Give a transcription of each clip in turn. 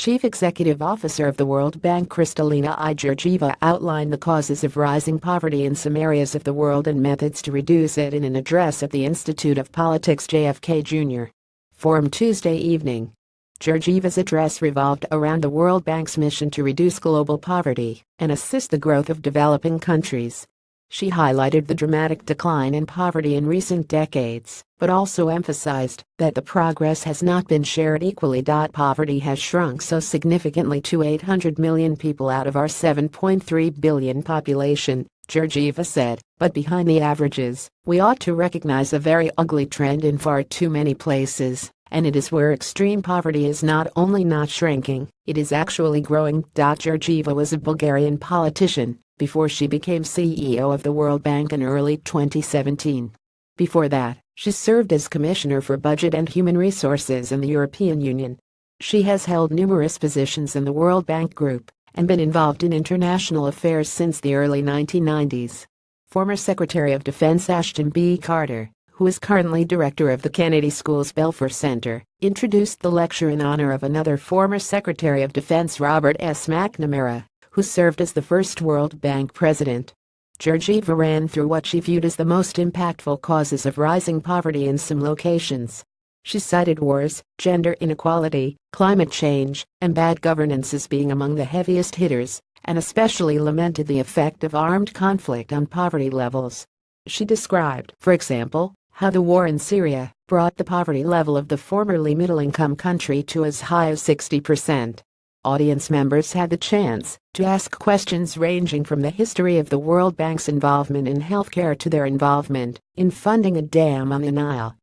Chief Executive Officer of the World Bank Kristalina I. Georgieva outlined the causes of rising poverty in some areas of the world and methods to reduce it in an address at the Institute of Politics JFK Jr. Forum Tuesday evening. Georgieva's address revolved around the World Bank's mission to reduce global poverty and assist the growth of developing countries. She highlighted the dramatic decline in poverty in recent decades, but also emphasized that the progress has not been shared equally. Poverty has shrunk so significantly to 800 million people out of our 7.3 billion population, Georgieva said, but behind the averages, we ought to recognize a very ugly trend in far too many places, and it is where extreme poverty is not only not shrinking, it is actually growing. Georgieva was a Bulgarian politician before she became CEO of the World Bank in early 2017. Before that, she served as Commissioner for Budget and Human Resources in the European Union. She has held numerous positions in the World Bank Group and been involved in international affairs since the early 1990s. Former Secretary of Defense Ashton B. Carter, who is currently director of the Kennedy School's Belfer Center, introduced the lecture in honor of another former Secretary of Defense Robert S. McNamara, who served as the first World Bank president. Georgieva ran through what she viewed as the most impactful causes of rising poverty in some locations. She cited wars, gender inequality, climate change, and bad governance as being among the heaviest hitters, and especially lamented the effect of armed conflict on poverty levels. She described, for example, how the war in Syria brought the poverty level of the formerly middle-income country to as high as 60%. Audience members had the chance to ask questions ranging from the history of the World Bank's involvement in healthcare to their involvement in funding a dam on the Nile.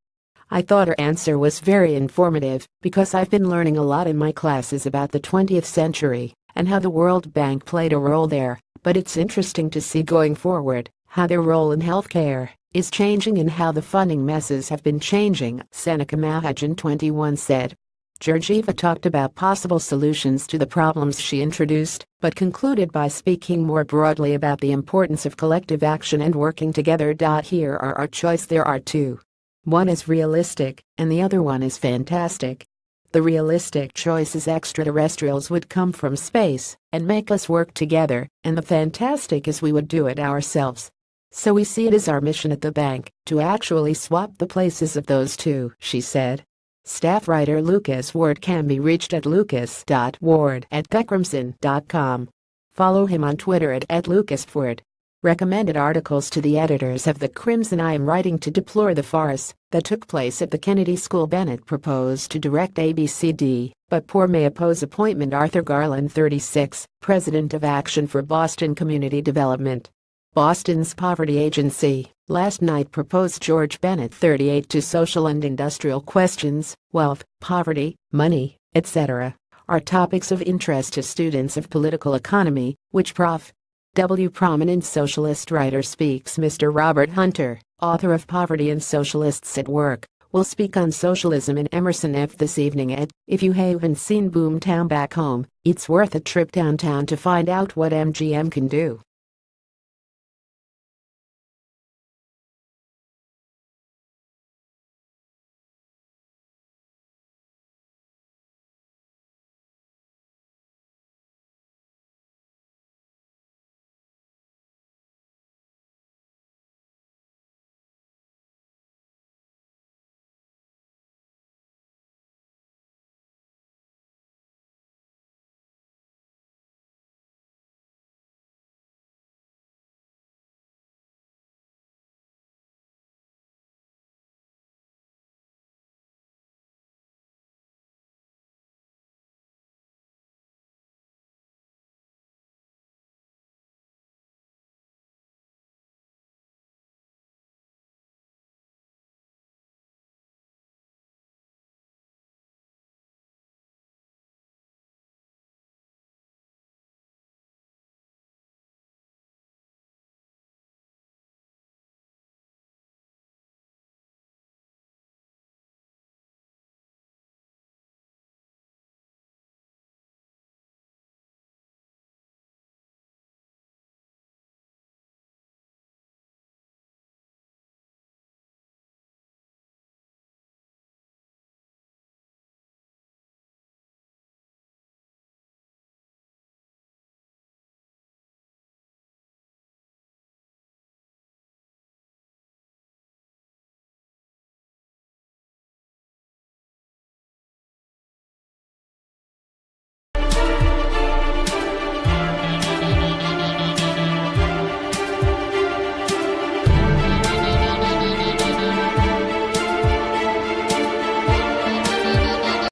I thought her answer was very informative because I've been learning a lot in my classes about the 20th century and how the World Bank played a role there, but it's interesting to see going forward how their role in healthcare is changing and how the funding messes have been changing, Seneca Mahajan 21 said. Georgieva talked about possible solutions to the problems she introduced, but concluded by speaking more broadly about the importance of collective action and working together. Here are our choice. There are two. One is realistic, and the other one is fantastic. The realistic choice is extraterrestrials would come from space and make us work together, and the fantastic is we would do it ourselves. So we see it as our mission at the bank to actually swap the places of those two, she said. Staff writer Lucas Ward can be reached at lucas.ward@beckromson.com. Follow him on Twitter at @LucasWard. Recommended articles to the editors of the Crimson. I am writing to deplore the farce that took place at the Kennedy School. Bennett proposed to direct ABCD, but poor may oppose appointment. Arthur Garland 36, President of Action for Boston Community Development. Boston's Poverty Agency last night proposed George Bennett 38 to social and industrial questions, wealth, poverty, money, etc. are topics of interest to students of political economy, which Prof. W. Prominent socialist writer speaks. Mr. Robert Hunter, author of Poverty and Socialists at Work, will speak on socialism in Emerson F. this evening at If you haven't seen Boomtown Back Home, it's worth a trip downtown to find out what MGM can do.